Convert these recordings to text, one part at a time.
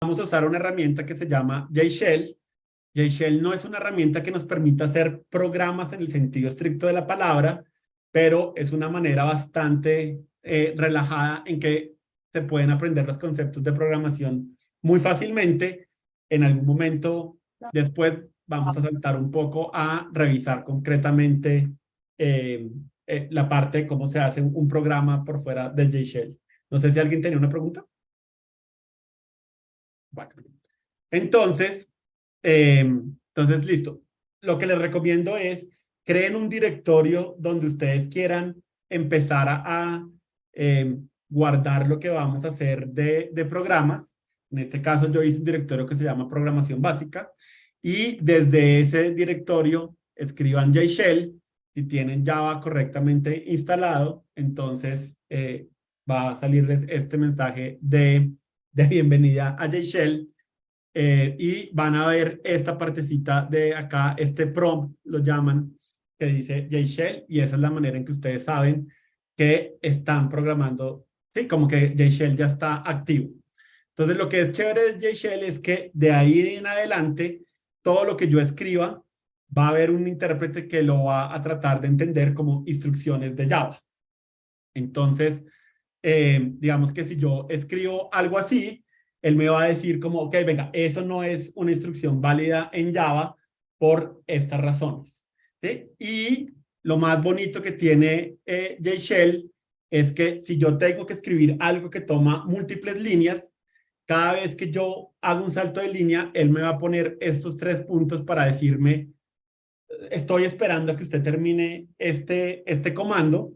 vamos a usar una herramienta que se llama JShell. JShell no es una herramienta que nos permita hacer programas en el sentido estricto de la palabra, pero es una manera bastante relajada en que se pueden aprender los conceptos de programación muy fácilmente. En algún momento después vamos a saltar un poco a revisar concretamente la parte de cómo se hace un programa por fuera de JShell. No sé si alguien tenía una pregunta. Bueno. Entonces, listo. Lo que les recomiendo es creen un directorio donde ustedes quieran empezar a guardar lo que vamos a hacer de programas. En este caso, yo hice un directorio que se llama Programación Básica y desde ese directorio escriban JShell. Si tienen Java correctamente instalado, entonces va a salirles este mensaje de bienvenida a JShell. Y van a ver esta partecita de acá, este prompt lo llaman, que dice JShell, y esa es la manera en que ustedes saben que están programando, sí, como que JShell ya está activo. Entonces, lo que es chévere de JShell es que de ahí en adelante, todo lo que yo escriba, va a haber un intérprete que lo va a tratar de entender como instrucciones de Java. Entonces, digamos que si yo escribo algo así, él me va a decir como, ok, venga, eso no es una instrucción válida en Java por estas razones. ¿Sí? Y lo más bonito que tiene JShell es que si yo tengo que escribir algo que toma múltiples líneas, cada vez que yo hago un salto de línea, él me va a poner estos 3 puntos para decirme, estoy esperando a que usted termine este comando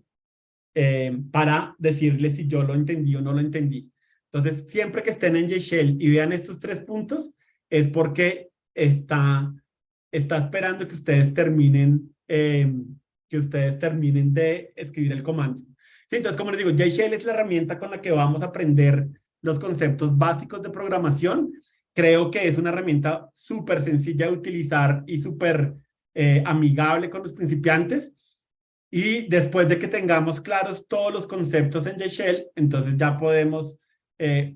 para decirle si yo lo entendí o no lo entendí. Entonces, siempre que estén en JShell y vean estos 3 puntos, es porque está esperando que ustedes terminen de escribir el comando. Sí, entonces, como les digo, JShell es la herramienta con la que vamos a aprender los conceptos básicos de programación. Creo que es una herramienta súper sencilla de utilizar y súper amigable con los principiantes. Y después de que tengamos claros todos los conceptos en JShell, entonces ya podemos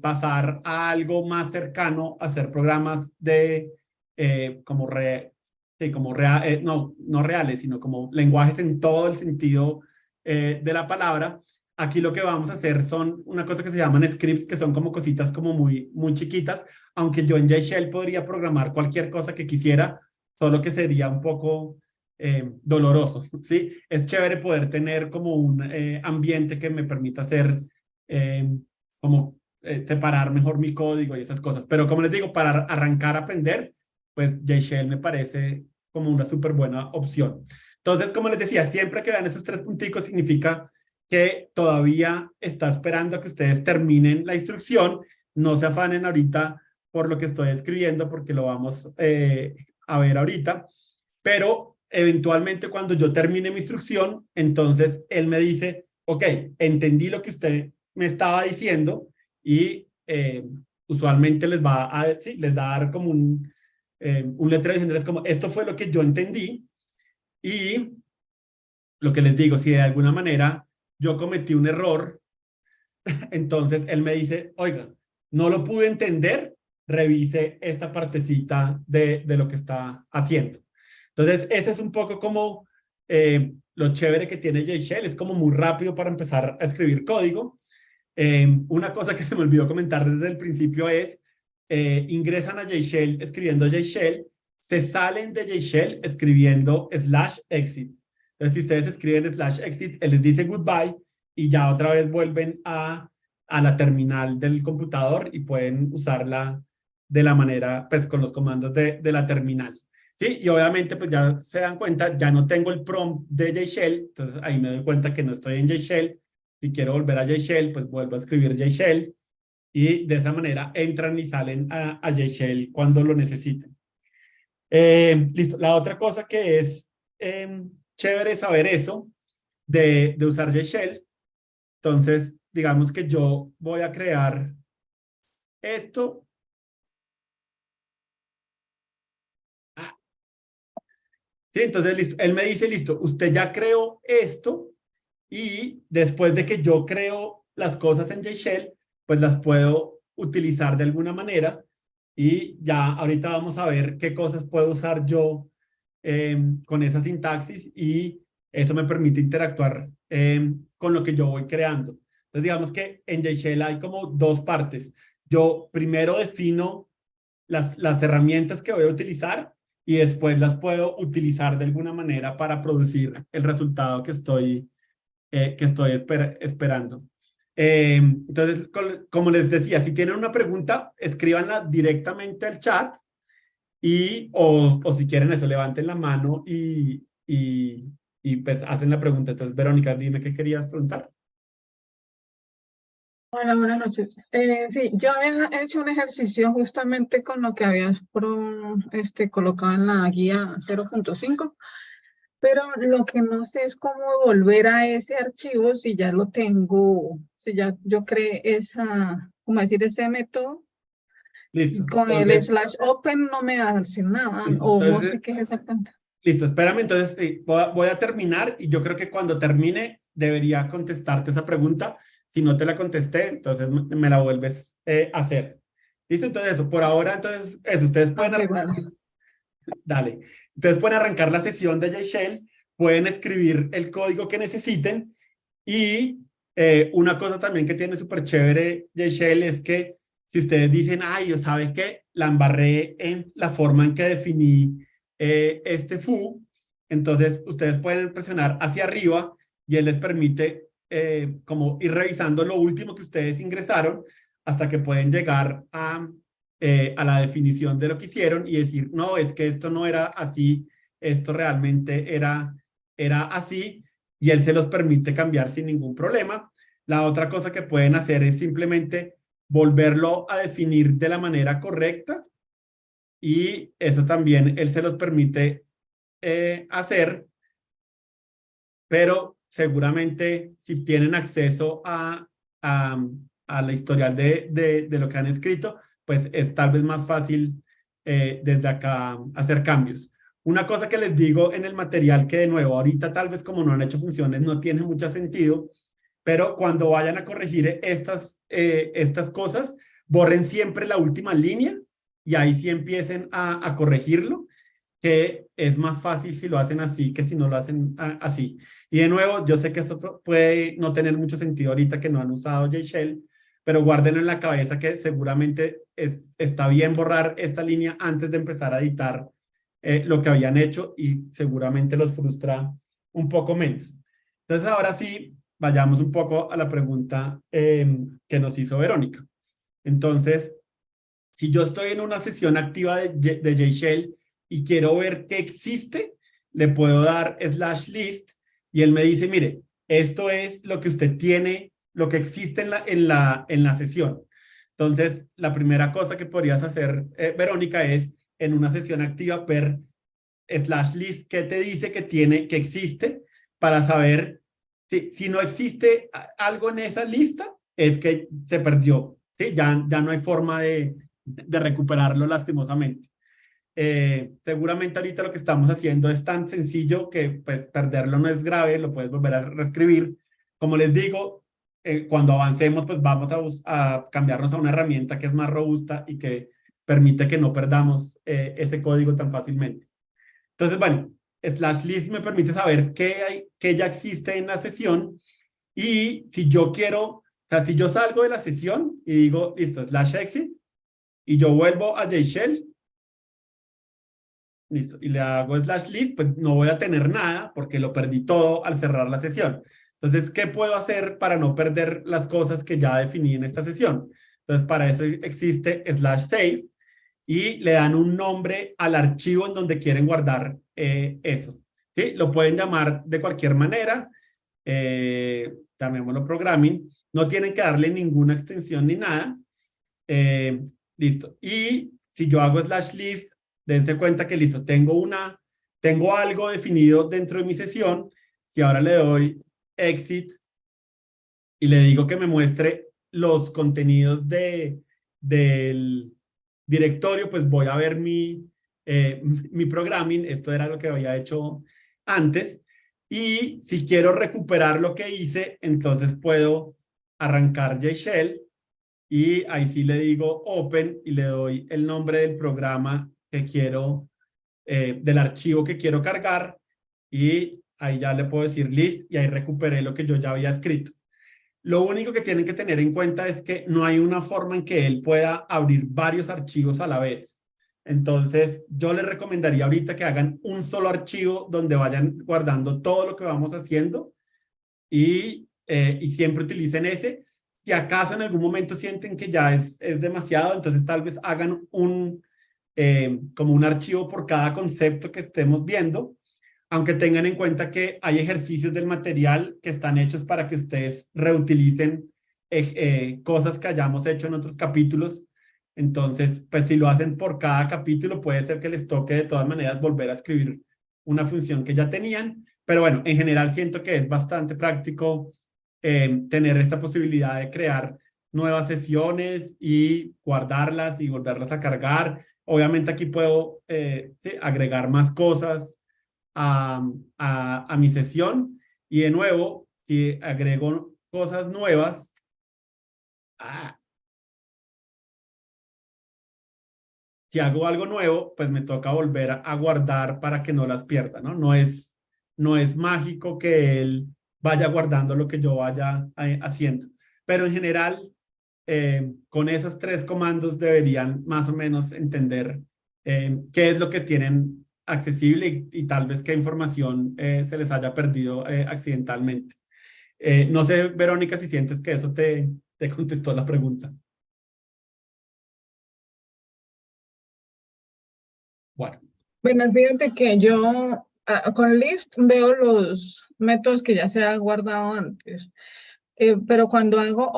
pasar a algo más cercano, a hacer programas de no reales, sino como lenguajes en todo el sentido de la palabra. Aquí lo que vamos a hacer son una cosa que se llaman scripts, que son como cositas como muy, muy chiquitas, aunque yo en JShell podría programar cualquier cosa que quisiera, solo que sería un poco doloroso, ¿sí? Es chévere poder tener como un ambiente que me permita hacer separar mejor mi código y esas cosas. Pero como les digo, para arrancar a aprender, pues JShell me parece como una súper buena opción. Entonces, como les decía, siempre que vean esos 3 punticos significa que todavía está esperando a que ustedes terminen la instrucción. No se afanen ahorita por lo que estoy escribiendo, porque lo vamos a ver ahorita. Pero eventualmente cuando yo termine mi instrucción, entonces él me dice, ok, entendí lo que usted me estaba diciendo y usualmente les va a dar como un letrero diciéndoles como, esto fue lo que yo entendí y lo que les digo, si de alguna manera yo cometí un error, entonces él me dice, oiga, no lo pude entender, revise esta partecita de lo que está haciendo. Entonces, ese es un poco como lo chévere que tiene JShell, es como muy rápido para empezar a escribir código. Una cosa que se me olvidó comentar desde el principio es, ingresan a JShell escribiendo JShell, se salen de JShell escribiendo /exit. Entonces, si ustedes escriben /exit, él les dice goodbye y ya otra vez vuelven a la terminal del computador y pueden usarla de la manera, pues con los comandos de la terminal. ¿Sí? Y obviamente, pues ya se dan cuenta, ya no tengo el prompt de JShell, entonces ahí me doy cuenta que no estoy en JShell. Si quiero volver a JShell, pues vuelvo a escribir JShell y de esa manera entran y salen a JShell cuando lo necesiten. Listo. La otra cosa que es chévere saber eso de usar JShell. Entonces, digamos que yo voy a crear esto. Sí, entonces, listo. Él me dice, listo, usted ya creó esto y después de que yo creo las cosas en JShell, pues las puedo utilizar de alguna manera. y ya ahorita vamos a ver qué cosas puedo usar yo con esa sintaxis y eso me permite interactuar con lo que yo voy creando. Entonces, digamos que en JShell hay como dos partes. Yo primero defino las herramientas que voy a utilizar y después las puedo utilizar de alguna manera para producir el resultado que estoy esperando. Entonces, como les decía, si tienen una pregunta, escríbanla directamente al chat o si quieren eso, levanten la mano y pues hacen la pregunta. Entonces, Verónica, dime qué querías preguntar. Hola, buenas noches. Sí, yo había hecho un ejercicio justamente con lo que habías colocado en la guía 0.5, pero lo que no sé es cómo volver a ese archivo si ya lo tengo, si ya yo creé como decir, ese método. Listo. Con el Entonces, /open no me hace nada, listo. o no Entonces, sé qué es exactamente. listo, espérame, entonces sí, voy a terminar y yo creo que cuando termine debería contestarte esa pregunta. Si no te la contesté, entonces me la vuelves a hacer. Listo, entonces eso, por ahora, entonces eso, ustedes pueden Ok, arrancar, vale. dale, ustedes pueden arrancar la sesión de JShell, pueden escribir el código que necesiten y una cosa también que tiene súper chévere JShell es que si ustedes dicen, ay, yo sabe qué, la embarré en la forma en que definí este foo, entonces ustedes pueden presionar hacia arriba y él les permite como ir revisando lo último que ustedes ingresaron hasta que pueden llegar a la definición de lo que hicieron y decir, no, es que esto no era así, esto realmente era así y él se los permite cambiar sin ningún problema. La otra cosa que pueden hacer es simplemente volverlo a definir de la manera correcta y eso también él se los permite hacer, pero seguramente si tienen acceso a la historial de lo que han escrito, pues es tal vez más fácil desde acá hacer cambios. Una cosa que les digo en el material que de nuevo, ahorita tal vez como no han hecho funciones, no tiene mucho sentido, pero cuando vayan a corregir estas cosas, borren siempre la última línea y ahí sí empiecen a corregirlo, que es más fácil si lo hacen así que si no lo hacen así. Y de nuevo, yo sé que esto puede no tener mucho sentido ahorita que no han usado JShell, pero guárdenlo en la cabeza que seguramente está bien borrar esta línea antes de empezar a editar lo que habían hecho y seguramente los frustra un poco menos. Entonces, ahora sí, vayamos un poco a la pregunta que nos hizo Verónica. Entonces, si yo estoy en una sesión activa de JShell y quiero ver qué existe, le puedo dar /list y él me dice, mire, esto es lo que usted tiene, lo que existe en la sesión. Entonces, la primera cosa que podrías hacer, Verónica, es en una sesión activa ver /list qué te dice que tiene, que existe, para saber si no existe algo en esa lista, es que se perdió. ¿Sí? Ya no hay forma de recuperarlo lastimosamente. Seguramente ahorita lo que estamos haciendo es tan sencillo que pues perderlo no es grave, lo puedes volver a reescribir. Como les digo, cuando avancemos pues vamos a cambiarnos a una herramienta que es más robusta y que permite que no perdamos ese código tan fácilmente. Entonces, bueno, /list me permite saber qué ya existe en la sesión y si yo quiero, o sea, si yo salgo de la sesión y digo, listo, /exit y yo vuelvo a JShell, listo, y le hago /list, pues no voy a tener nada porque lo perdí todo al cerrar la sesión. Entonces, ¿qué puedo hacer para no perder las cosas que ya definí en esta sesión? Entonces, para eso existe /save y le dan un nombre al archivo en donde quieren guardar eso. ¿Sí? Lo pueden llamar de cualquier manera, llamémoslo programming, no tienen que darle ninguna extensión ni nada. Eh, listo. Y si yo hago /list, dense cuenta que listo, tengo algo definido dentro de mi sesión. Si ahora le doy exit y le digo que me muestre los contenidos del directorio, pues voy a ver mi programming. Esto era lo que había hecho antes. Y si quiero recuperar lo que hice, entonces puedo arrancar JShell y ahí sí le digo Open y le doy el nombre del programa que quiero, del archivo que quiero cargar, y ahí ya le puedo decir list y ahí recuperé lo que yo ya había escrito. Lo único que tienen que tener en cuenta es que no hay una forma en que él pueda abrir varios archivos a la vez. Entonces, yo les recomendaría ahorita que hagan un solo archivo donde vayan guardando todo lo que vamos haciendo, y siempre utilicen ese. Si acaso en algún momento sienten que ya es demasiado, entonces tal vez hagan como un archivo por cada concepto que estemos viendo, aunque tengan en cuenta que hay ejercicios del material que están hechos para que ustedes reutilicen cosas que hayamos hecho en otros capítulos. Entonces, pues si lo hacen por cada capítulo, puede ser que les toque de todas maneras volver a escribir una función que ya tenían, pero bueno, en general siento que es bastante práctico tener esta posibilidad de crear nuevas sesiones y guardarlas y volverlas a cargar. Obviamente aquí puedo sí, agregar más cosas a mi sesión, y de nuevo, si agrego cosas nuevas, si hago algo nuevo, pues me toca volver a guardar para que no las pierda, ¿no? No es mágico que él vaya guardando lo que yo vaya haciendo. Pero en general, con esos tres comandos deberían más o menos entender qué es lo que tienen accesible, y tal vez qué información se les haya perdido accidentalmente. No sé, Verónica, si sientes que eso te contestó la pregunta. Bueno. Bueno, fíjate que yo con list veo los métodos que ya se han guardado antes, pero cuando hago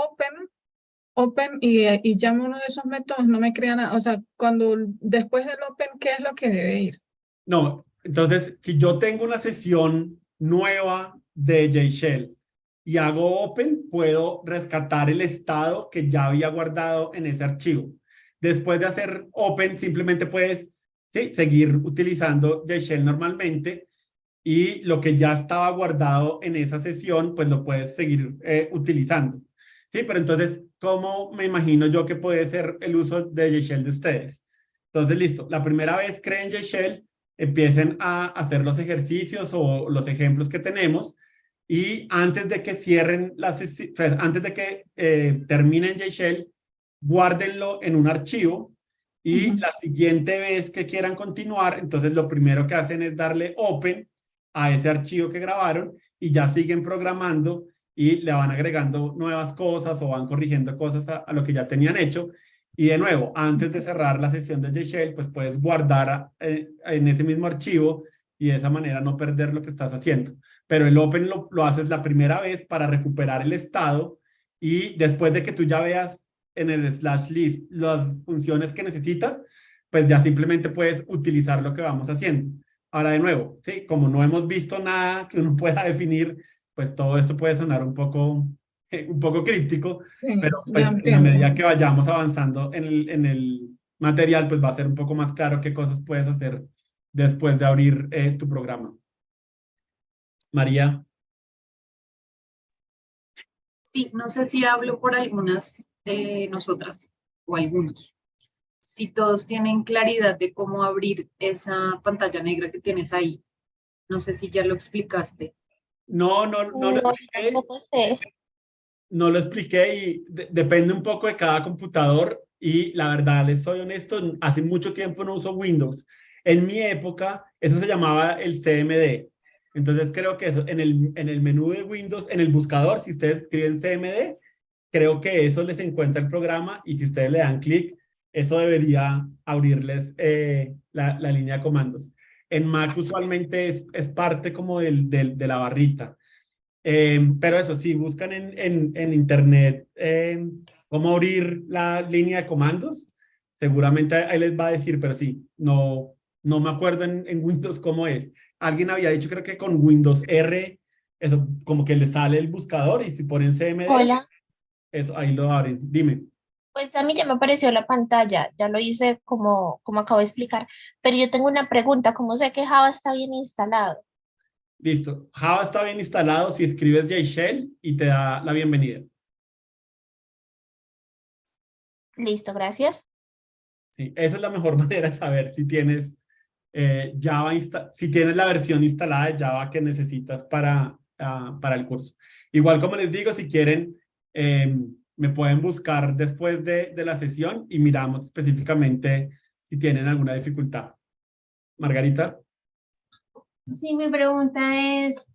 open y llamo uno de esos métodos, no me crea nada. O sea, cuando después del open, ¿qué es lo que debe ir? No, entonces, si yo tengo una sesión nueva de JShell y hago open, puedo rescatar el estado que ya había guardado en ese archivo. Después de hacer open, simplemente puedes, ¿sí?, seguir utilizando JShell normalmente, y lo que ya estaba guardado en esa sesión, pues lo puedes seguir utilizando. Sí, pero entonces, ¿cómo me imagino yo que puede ser el uso de JShell de ustedes? Entonces, listo, la primera vez creen JShell, empiecen a hacer los ejercicios o los ejemplos que tenemos, y antes de que cierren antes de que terminen JShell, guárdenlo en un archivo, y Ujú. la siguiente vez que quieran continuar, entonces lo primero que hacen es darle open a ese archivo que grabaron, y ya siguen programando y le van agregando nuevas cosas o van corrigiendo cosas a lo que ya tenían hecho. Y de nuevo, antes de cerrar la sesión de JShell, pues puedes guardar en ese mismo archivo, y de esa manera no perder lo que estás haciendo. Pero el open lo haces la primera vez para recuperar el estado, y después de que tú ya veas en el slash list las funciones que necesitas, pues ya simplemente puedes utilizar lo que vamos haciendo. Ahora, de nuevo, ¿sí?, como no hemos visto nada que uno pueda definir, pues todo esto puede sonar un poco críptico, Sí, pero ya pues en la entiendo. medida que vayamos avanzando en el material, pues va a ser un poco más claro qué cosas puedes hacer después de abrir tu programa. María. Sí, no sé si hablo por algunas de nosotras o algunos. Si todos tienen claridad de cómo abrir esa pantalla negra que tienes ahí. No sé si ya lo explicaste. No lo No, yo expliqué, tampoco sé. no lo expliqué, y depende un poco de cada computador, y la verdad, les soy honesto, hace mucho tiempo no uso Windows. En mi época, eso se llamaba el CMD. Entonces creo que eso, en el menú de Windows, en el buscador, si ustedes escriben CMD, creo que eso les encuentra el programa, y si ustedes le dan clic, eso debería abrirles la línea de comandos. En Mac usualmente es parte como de la barrita. Pero eso, si buscan en internet cómo abrir la línea de comandos, seguramente ahí les va a decir, pero sí, no me acuerdo en Windows cómo es. Alguien había dicho, creo que con Windows R, eso, como que le sale el buscador, y si ponen CMD, Hola, eso, ahí lo abren. Dime. pues a mí ya me apareció la pantalla, ya lo hice como acabo de explicar, pero yo tengo una pregunta, ¿cómo sé que Java está bien instalado? Listo. Java está bien instalado si escribes JShell y te da la bienvenida. Listo, gracias. Sí, esa es la mejor manera de saber si tienes si tienes la versión instalada de Java que necesitas para el curso. Igual como les digo, si quieren, me pueden buscar después de la sesión y miramos específicamente si tienen alguna dificultad. Margarita. Sí, mi pregunta es,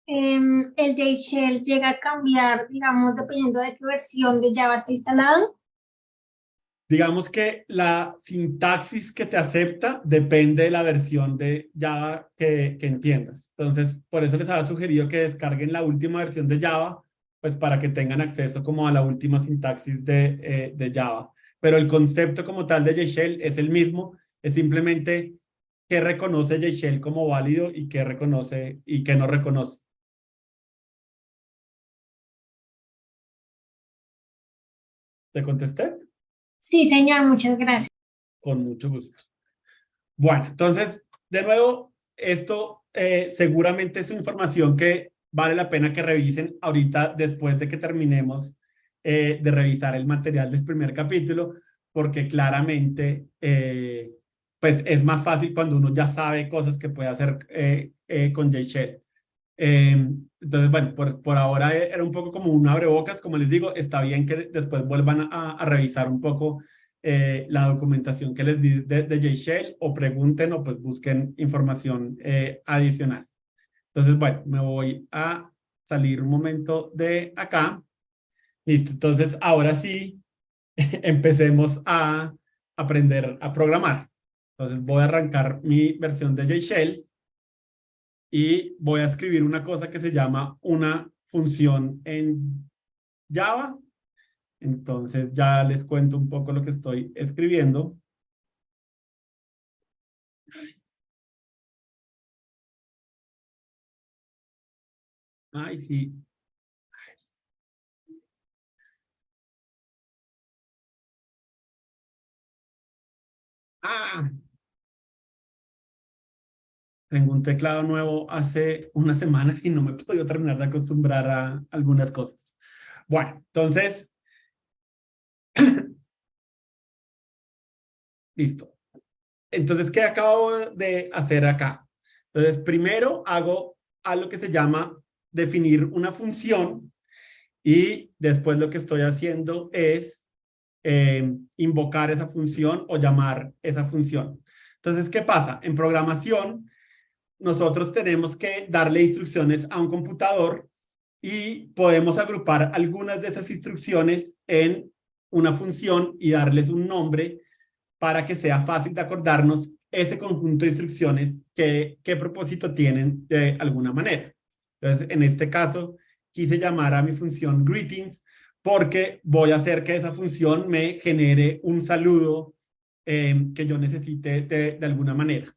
¿el JShell llega a cambiar, digamos, dependiendo de qué versión de Java está instalado? Digamos que la sintaxis que te acepta depende de la versión de Java que entiendas. Entonces, por eso les había sugerido que descarguen la última versión de Java, pues para que tengan acceso como a la última sintaxis de Java. Pero el concepto como tal de JShell es el mismo, es simplemente qué reconoce JShell como válido y qué reconoce y qué no reconoce. ¿Te contesté? Sí, señor, muchas gracias. Con mucho gusto. Bueno, entonces, de nuevo, esto seguramente es información que vale la pena que revisen ahorita después de que terminemos de revisar el material del primer capítulo, porque claramente pues es más fácil cuando uno ya sabe cosas que puede hacer con JShell. Entonces, bueno, por ahora era un poco como un abrebocas, como les digo, está bien que después vuelvan a revisar un poco la documentación que les di de JShell o pregunten o pues busquen información adicional. Entonces, bueno, me voy a salir un momento de acá. Listo, entonces ahora sí empecemos a aprender a programar. Entonces voy a arrancar mi versión de JShell y voy a escribir una cosa que se llama una función en Java. Entonces ya les cuento un poco lo que estoy escribiendo. Ay, sí. Ah, tengo un teclado nuevo hace unas semanas y no me he podido terminar de acostumbrar a algunas cosas. Bueno, entonces, listo. Entonces, ¿qué acabo de hacer acá? Entonces, primero hago algo que se llama definir una función y después lo que estoy haciendo es invocar esa función o llamar esa función. Entonces, ¿qué pasa? En programación, nosotros tenemos que darle instrucciones a un computador y podemos agrupar algunas de esas instrucciones en una función y darles un nombre para que sea fácil de acordarnos ese conjunto de instrucciones qué propósito tienen de alguna manera. Entonces, en este caso, quise llamar a mi función greetings porque voy a hacer que esa función me genere un saludo que yo necesite de alguna manera.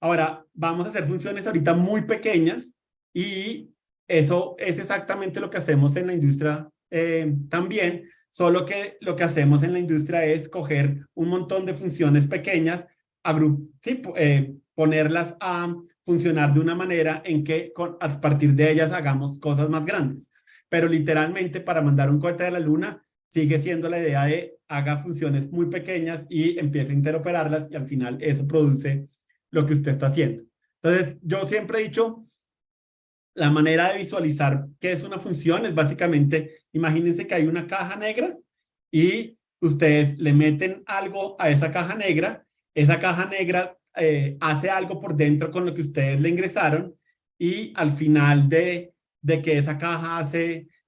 Ahora, vamos a hacer funciones ahorita muy pequeñas y eso es exactamente lo que hacemos en la industria también, solo que lo que hacemos en la industria es coger un montón de funciones pequeñas, sí, ponerlas a funcionar de una manera en que a partir de ellas hagamos cosas más grandes. Pero literalmente para mandar un cohete a la luna sigue siendo la idea de haga funciones muy pequeñas y empiece a interoperarlas y al final eso produce lo que usted está haciendo. Entonces, yo siempre he dicho, la manera de visualizar qué es una función es básicamente, imagínense que hay una caja negra y ustedes le meten algo a esa caja negra hace algo por dentro con lo que ustedes le ingresaron y al final de que esa caja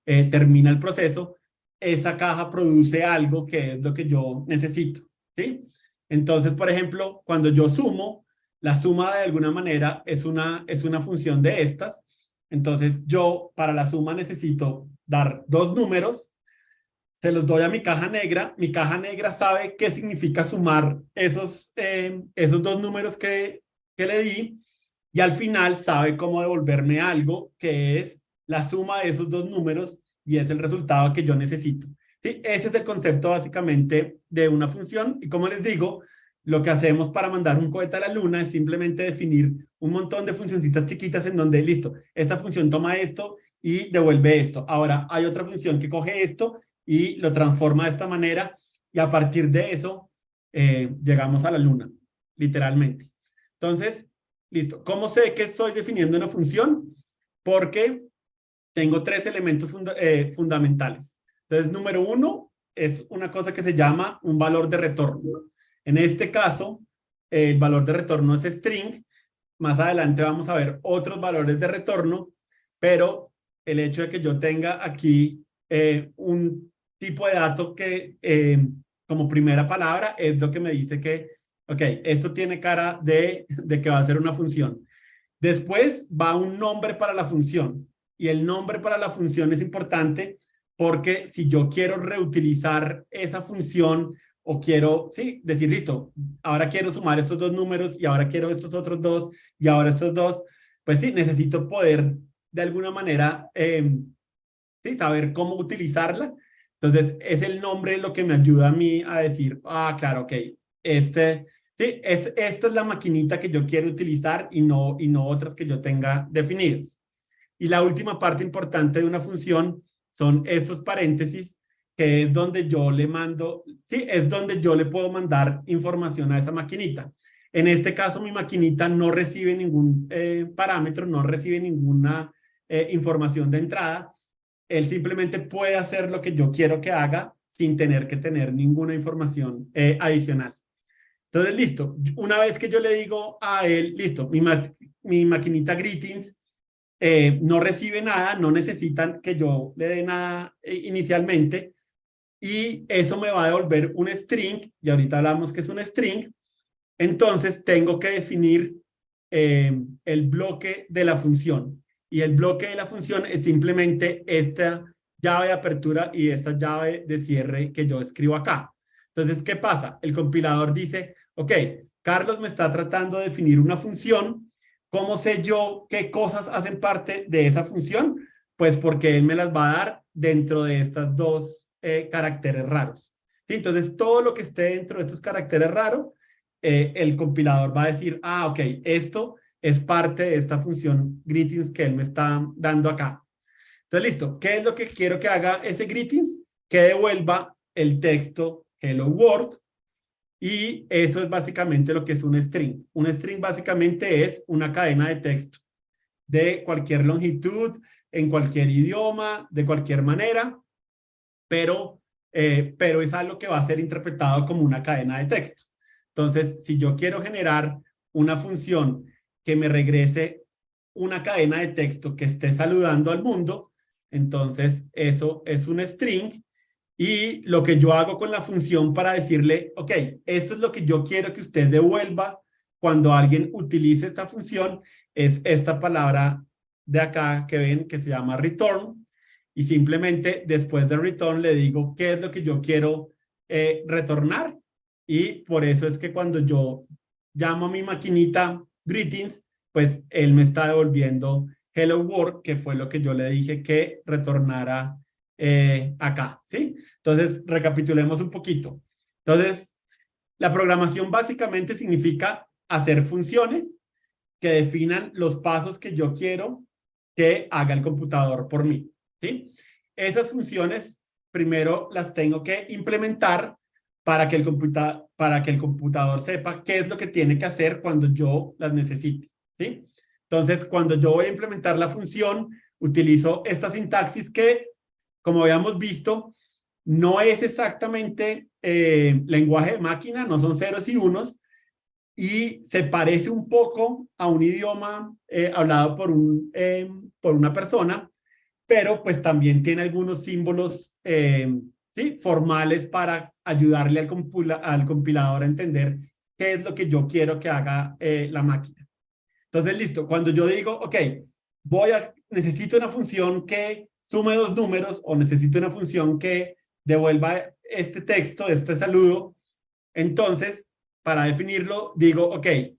termina el proceso, esa caja produce algo que es lo que yo necesito, ¿sí? Entonces, por ejemplo, cuando yo sumo, la suma de alguna manera es una función de estas. Entonces yo para la suma necesito dar dos números, se los doy a mi caja negra sabe qué significa sumar esos dos números que le di y al final sabe cómo devolverme algo que es la suma de esos dos números y es el resultado que yo necesito. ¿Sí? Ese es el concepto básicamente de una función y como les digo, lo que hacemos para mandar un cohete a la luna es simplemente definir un montón de funcioncitas chiquitas en donde, listo, esta función toma esto y devuelve esto. Ahora, hay otra función que coge esto y lo transforma de esta manera y a partir de eso llegamos a la luna, literalmente. Entonces, listo. ¿Cómo sé que estoy definiendo una función? Porque tengo tres elementos fundamentales. Entonces, número uno es una cosa que se llama un valor de retorno. En este caso, el valor de retorno es string. Más adelante vamos a ver otros valores de retorno, pero el hecho de que yo tenga aquí un tipo de dato que como primera palabra es lo que me dice que, ok, esto tiene cara de que va a ser una función. Después va un nombre para la función, y el nombre para la función es importante porque si yo quiero reutilizar esa función o quiero, sí, decir, listo, ahora quiero sumar estos dos números y ahora quiero estos otros dos y ahora estos dos, pues sí, necesito poder de alguna manera, sí, saber cómo utilizarla. Entonces, es el nombre lo que me ayuda a mí a decir, ah, claro, ok, sí, esta es la maquinita que yo quiero utilizar y no otras que yo tenga definidas. Y la última parte importante de una función son estos paréntesis, que es donde yo le mando, sí, es donde yo le puedo mandar información a esa maquinita. En este caso, mi maquinita no recibe ningún parámetro, no recibe ninguna información de entrada. Él simplemente puede hacer lo que yo quiero que haga sin tener que tener ninguna información adicional. Entonces, listo. Una vez que yo le digo a él, listo, mi maquinita greetings no recibe nada, no necesitan que yo le dé nada inicialmente, y eso me va a devolver un string, y ahorita hablamos que es un string. Entonces tengo que definir el bloque de la función, y el bloque de la función es simplemente esta llave de apertura y esta llave de cierre que yo escribo acá. Entonces, ¿qué pasa? El compilador dice, ok, Carlos me está tratando de definir una función. ¿Cómo sé yo qué cosas hacen parte de esa función? Pues porque él me las va a dar dentro de estas dos caracteres raros. ¿Sí? Entonces, todo lo que esté dentro de estos caracteres raros, el compilador va a decir, ah, ok, esto es parte de esta función greetings que él me está dando acá. Entonces, listo. ¿Qué es lo que quiero que haga ese greetings? Que devuelva el texto hello world. Y eso es básicamente lo que es un string. Un string básicamente es una cadena de texto de cualquier longitud, en cualquier idioma, de cualquier manera, pero es algo que va a ser interpretado como una cadena de texto. Entonces, si yo quiero generar una función que me regrese una cadena de texto que esté saludando al mundo, entonces eso es un string. Y lo que yo hago con la función para decirle, ok, esto es lo que yo quiero que usted devuelva cuando alguien utilice esta función, es esta palabra de acá que ven que se llama return. Y simplemente después de return le digo qué es lo que yo quiero retornar. Y por eso es que cuando yo llamo a mi maquinita greetings, pues él me está devolviendo hello world, que fue lo que yo le dije que retornara acá, ¿sí? Entonces, recapitulemos un poquito. Entonces, la programación básicamente significa hacer funciones que definan los pasos que yo quiero que haga el computador por mí, ¿sí? Esas funciones, primero las tengo que implementar para que el computador sepa qué es lo que tiene que hacer cuando yo las necesite, ¿sí? Entonces, cuando yo voy a implementar la función, utilizo esta sintaxis que, como habíamos visto, no es exactamente lenguaje de máquina, no son ceros y unos, y se parece un poco a un idioma hablado por una persona, pero pues también tiene algunos símbolos ¿sí? formales para ayudarle al compilador a entender qué es lo que yo quiero que haga la máquina. Entonces, listo, cuando yo digo, ok, necesito una función que sume dos números, o necesito una función que devuelva este texto, este saludo, entonces, para definirlo, digo, ok, ¿qué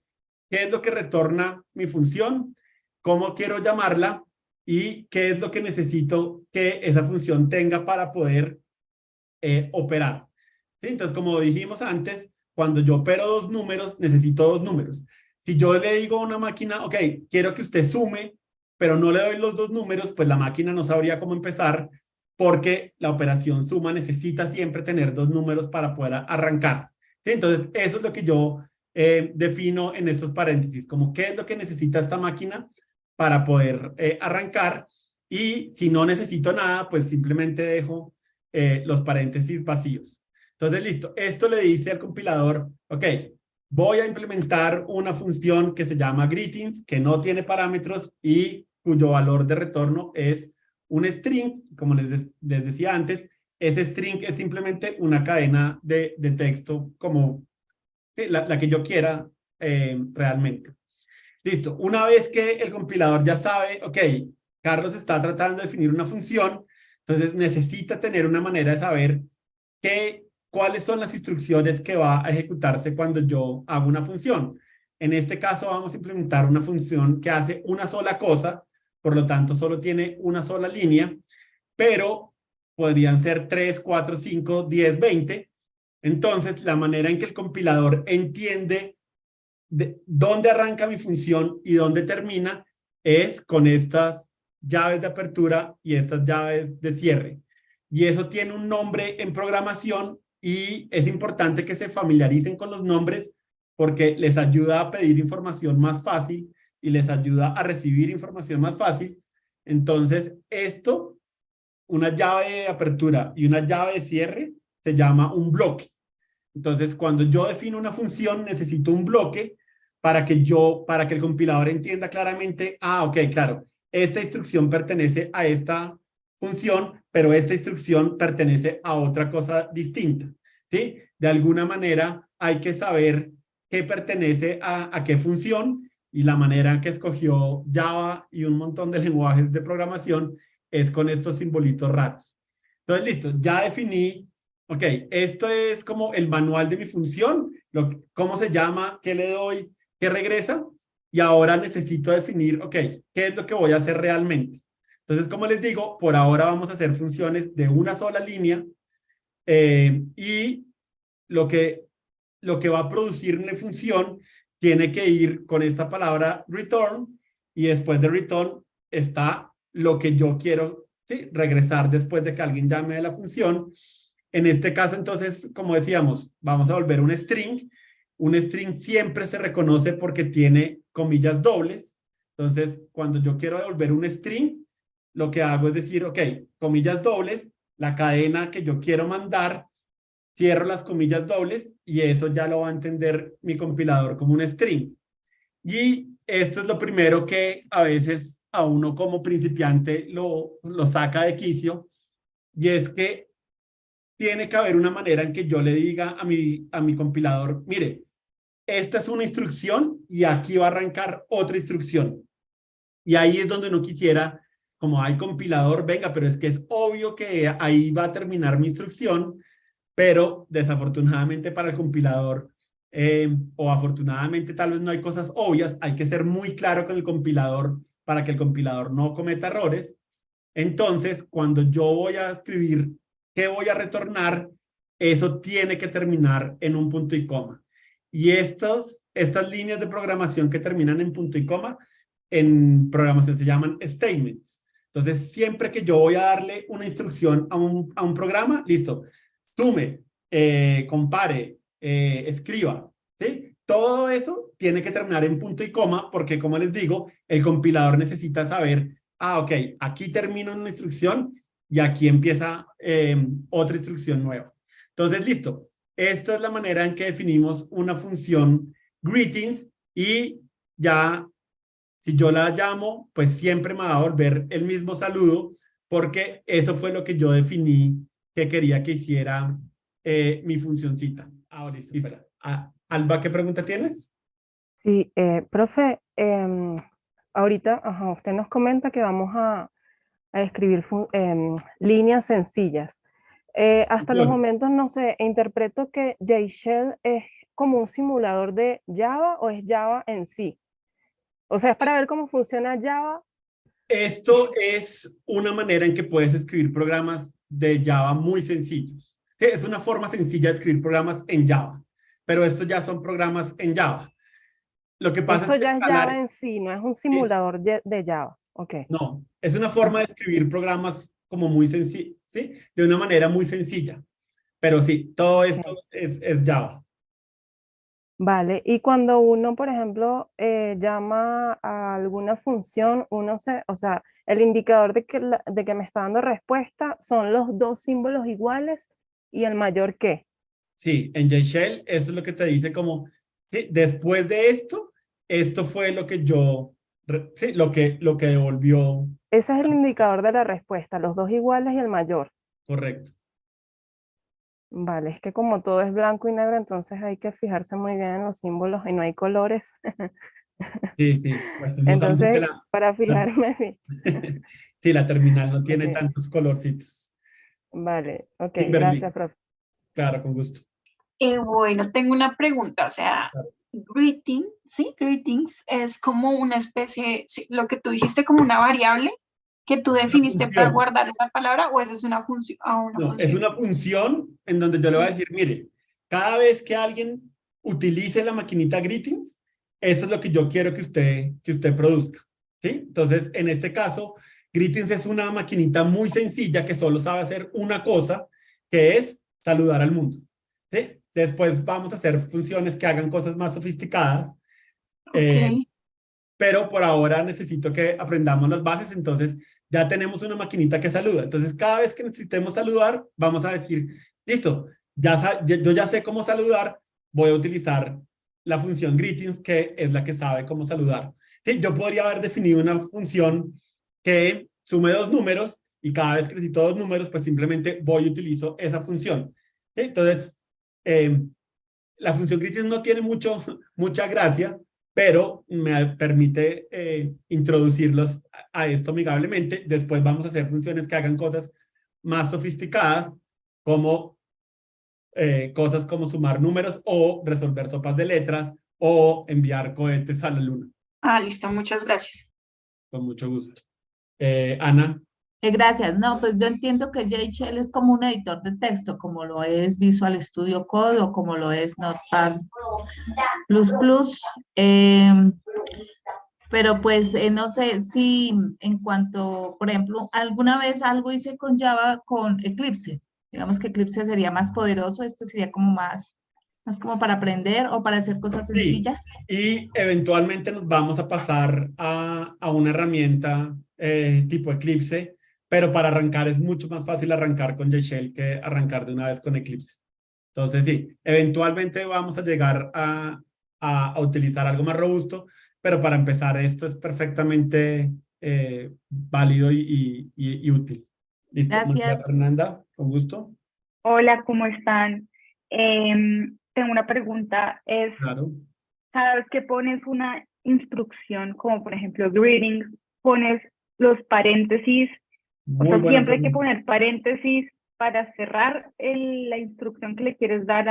es lo que retorna mi función? ¿Cómo quiero llamarla? ¿Y qué es lo que necesito que esa función tenga para poder operar? ¿Sí? Entonces, como dijimos antes, cuando yo opero dos números, necesito dos números. Si yo le digo a una máquina, ok, quiero que usted sume, pero no le doy los dos números, pues la máquina no sabría cómo empezar porque la operación suma necesita siempre tener dos números para poder arrancar. ¿Sí? Entonces, eso es lo que yo defino en estos paréntesis, como qué es lo que necesita esta máquina para poder arrancar, y si no necesito nada, pues simplemente dejo los paréntesis vacíos. Entonces, listo. Esto le dice al compilador, ok, voy a implementar una función que se llama greetings, que no tiene parámetros y cuyo valor de retorno es un string, como les decía antes. Ese string es simplemente una cadena de texto como sí, la que yo quiera realmente. Listo. Una vez que el compilador ya sabe, ok, Carlos está tratando de definir una función, entonces necesita tener una manera de saber cuáles son las instrucciones que va a ejecutarse cuando yo hago una función. En este caso vamos a implementar una función que hace una sola cosa, por lo tanto solo tiene una sola línea, pero podrían ser 3, 4, 5, 10, 20. Entonces, la manera en que el compilador entiende dónde arranca mi función y dónde termina es con estas llaves de apertura y estas llaves de cierre. Y eso tiene un nombre en programación y es importante que se familiaricen con los nombres porque les ayuda a pedir información más fácil y les ayuda a recibir información más fácil. Entonces, esto, una llave de apertura y una llave de cierre, se llama un bloque. Entonces, cuando yo defino una función, necesito un bloque para que el compilador entienda claramente, ok, claro, esta instrucción pertenece a esta función, pero esta instrucción pertenece a otra cosa distinta, ¿sí? De alguna manera hay que saber qué pertenece a qué función, y la manera en que escogió Java y un montón de lenguajes de programación es con estos simbolitos raros. Entonces, listo, ya definí, ok, esto es como el manual de mi función, cómo se llama, qué le doy, qué regresa, y ahora necesito definir, ok, qué es lo que voy a hacer realmente. Entonces, como les digo, por ahora vamos a hacer funciones de una sola línea, y lo que va a producir una función tiene que ir con esta palabra return, y después de return está lo que yo quiero, ¿sí? Regresar después de que alguien llame a la función. En este caso, entonces, como decíamos, vamos a volver un string. Un string siempre se reconoce porque tiene comillas dobles. Entonces, cuando yo quiero devolver un string, lo que hago es decir, ok, comillas dobles, la cadena que yo quiero mandar, cierro las comillas dobles y eso ya lo va a entender mi compilador como un string. Y esto es lo primero que a veces a uno como principiante lo saca de quicio, y es que tiene que haber una manera en que yo le diga a mi compilador, mire, esta es una instrucción y aquí va a arrancar otra instrucción. Y ahí es donde uno quisiera, como hay compilador, venga, pero es que es obvio que ahí va a terminar mi instrucción, pero desafortunadamente para el compilador, o afortunadamente tal vez no hay cosas obvias, hay que ser muy claro con el compilador para que el compilador no cometa errores. Entonces, cuando yo voy a escribir qué voy a retornar, eso tiene que terminar en un punto y coma. Y estas líneas de programación que terminan en punto y coma, en programación se llaman statements. Entonces, siempre que yo voy a darle una instrucción a un programa, listo, sume, compare, escriba, ¿sí? Todo eso tiene que terminar en punto y coma porque, como les digo, el compilador necesita saber, ok, aquí termina una instrucción y aquí empieza otra instrucción nueva. Entonces, listo. Esta es la manera en que definimos una función greetings, y ya, si yo la llamo, pues siempre me va a volver el mismo saludo porque eso fue lo que yo definí que quería que hiciera mi funcioncita. Ahora, listo. Alba, ¿qué pregunta tienes? Sí, profe, ahorita usted nos comenta que vamos a escribir líneas sencillas. Hasta los momentos, no sé, interpreto que JShell es como un simulador de Java, o es Java en sí. O sea, es para ver cómo funciona Java. Esto es una manera en que puedes escribir programas de Java muy sencillos. Sí, es una forma sencilla de escribir programas en Java, pero estos ya son programas en Java. Lo que pasa Esto es que ya es Java en sí, no es un simulador de Java. Okay. No, es una forma de escribir programas como muy sencillo. ¿sí? De una manera muy sencilla. Pero sí, todo esto es Java. Vale, y cuando uno, por ejemplo, llama a alguna función, o sea, el indicador de que me está dando respuesta son los dos símbolos iguales y el mayor que. Sí, en JShell eso es lo que te dice como, sí, después de esto fue lo que sí, lo que devolvió, Ese es el indicador de la respuesta, los dos iguales y el mayor. correcto. Vale, es que como todo es blanco y negro, entonces hay que fijarse muy bien en los símbolos y no hay colores. Sí, sí, pues usualmente Entonces, para fijarme bien. sí, la terminal no tiene Ok, tantos colorcitos. vale, ok, Kimberly, gracias, profe. claro, con gusto. Bueno, tengo una pregunta, o sea, Claro. greeting, ¿sí? Greetings es como una especie, sí, lo que tú dijiste como una variable que tú Una definiste para función. guardar esa palabra o esa es una función, una No, es función. una función en donde yo le voy a decir, mire, cada vez que alguien utilice la maquinita greetings, eso es lo que yo quiero que usted produzca, ¿sí? Entonces, en este caso, greetings es una maquinita muy sencilla que solo sabe hacer una cosa, que es saludar al mundo, ¿sí? Después vamos a hacer funciones que hagan cosas más sofisticadas, Ok, pero por ahora necesito que aprendamos las bases, entonces ya tenemos una maquinita que saluda. Entonces, cada vez que necesitemos saludar, vamos a decir, listo, yo ya sé cómo saludar, voy a utilizar la función greetings, que es la que sabe cómo saludar. Sí, yo podría haber definido una función que sume dos números y cada vez que necesito dos números, pues simplemente voy y utilizo esa función. ¿Sí? Entonces, la función greetings no tiene mucha gracia, pero me permite introducirlos a esto amigablemente. Después vamos a hacer funciones que hagan cosas más sofisticadas, como cosas como sumar números o resolver sopas de letras o enviar cohetes a la luna. listo, muchas gracias. Con mucho gusto. Ana. Gracias. No, pues yo entiendo que JShell es como un editor de texto, como lo es Visual Studio Code o como lo es Notepad++. Eh, pero pues no sé si en cuanto, por ejemplo, alguna vez algo hice con Java con Eclipse. Digamos que Eclipse sería más poderoso, esto sería como más como para aprender o para hacer cosas Sí, sencillas. y eventualmente nos vamos a pasar a una herramienta tipo Eclipse, pero para arrancar es mucho más fácil arrancar con JShell que arrancar de una vez con Eclipse. Entonces sí, eventualmente vamos a llegar a utilizar algo más robusto, pero para empezar esto es perfectamente válido y útil. Listo, María Gracias. Fernanda, con gusto. Hola, ¿cómo están? Tengo una pregunta. Claro. Cada vez que pones una instrucción, como por ejemplo greetings, pones los paréntesis, o Muy sea, buena siempre hay que pregunta. poner paréntesis para cerrar la instrucción que le quieres dar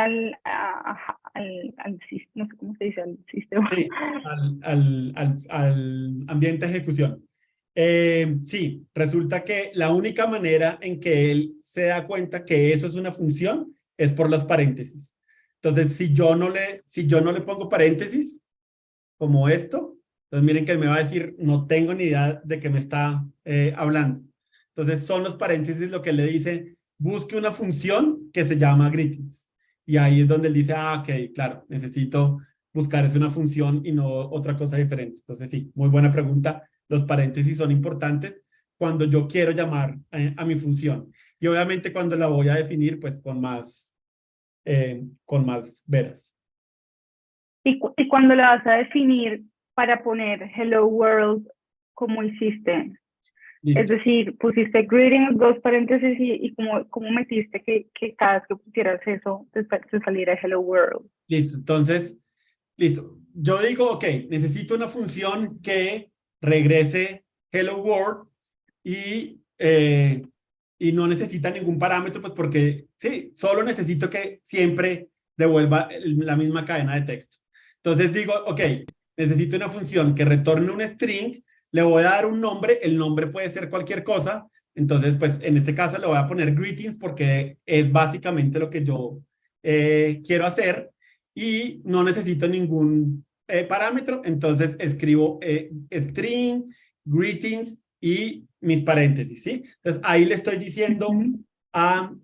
no sé cómo se dice, al sistema. Sí, al ambiente de ejecución. Sí, resulta que la única manera en que él se da cuenta que eso es una función es por los paréntesis. Entonces, si yo no le pongo paréntesis, como esto, entonces miren que él me va a decir, no tengo ni idea de qué me está hablando. Entonces, son los paréntesis lo que él le dice, busque una función que se llama greetings. Y ahí es donde él dice, ok, claro, necesito buscar es una función y no otra cosa diferente. Entonces, sí, muy buena pregunta. Los paréntesis son importantes cuando yo quiero llamar a mi función. Y obviamente cuando la voy a definir, pues con más veras. Y cuando la vas a definir para poner hello world, ¿cómo hiciste? Listo. Es decir, pusiste greetings, dos paréntesis y cómo metiste que cada vez que pusieras eso te saliera hello world. Listo. Entonces, listo. Yo digo, ok, necesito una función que regrese hello world y no necesita ningún parámetro, pues porque sí, solo necesito que siempre devuelva la misma cadena de texto. Entonces digo, ok, necesito una función que retorne un string, le voy a dar un nombre, el nombre puede ser cualquier cosa, entonces pues en este caso le voy a poner greetings porque es básicamente lo que yo quiero hacer y no necesito ningún parámetro, entonces escribo string, greetings y mis paréntesis, ¿sí? Entonces ahí le estoy diciendo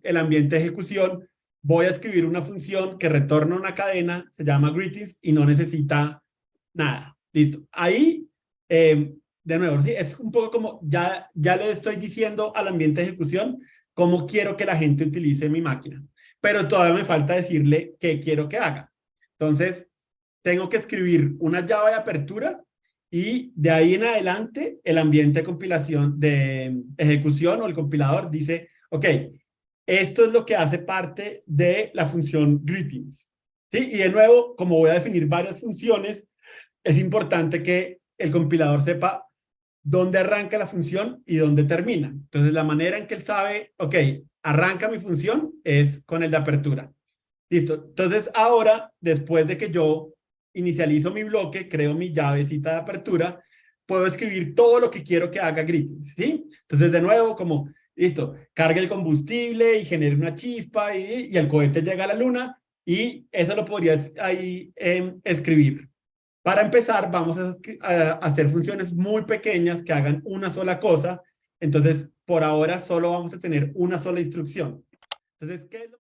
el ambiente de ejecución, voy a escribir una función que retorna una cadena, se llama greetings y no necesita nada. Listo. Ahí, de nuevo, ¿sí? Es un poco como ya le estoy diciendo al ambiente de ejecución cómo quiero que la gente utilice mi máquina. Pero todavía me falta decirle qué quiero que haga. Entonces, tengo que escribir una llave de apertura y de ahí en adelante el ambiente de compilación, de ejecución o el compilador dice, ok, esto es lo que hace parte de la función greetings. ¿Sí? Y de nuevo, como voy a definir varias funciones, es importante que el compilador sepa dónde arranca la función y dónde termina. Entonces, la manera en que él sabe, ok, arranca mi función es con el de apertura. Listo. Entonces, ahora, después de que yo inicializo mi bloque, creo mi llavecita de apertura, puedo escribir todo lo que quiero que haga greetings, ¿sí? Entonces, de nuevo, como, listo, cargue el combustible y genere una chispa y el cohete llega a la luna y eso lo podrías ahí escribir. Para empezar, vamos a hacer funciones muy pequeñas que hagan una sola cosa. Entonces, por ahora, solo vamos a tener una sola instrucción. Entonces, ¿qué es lo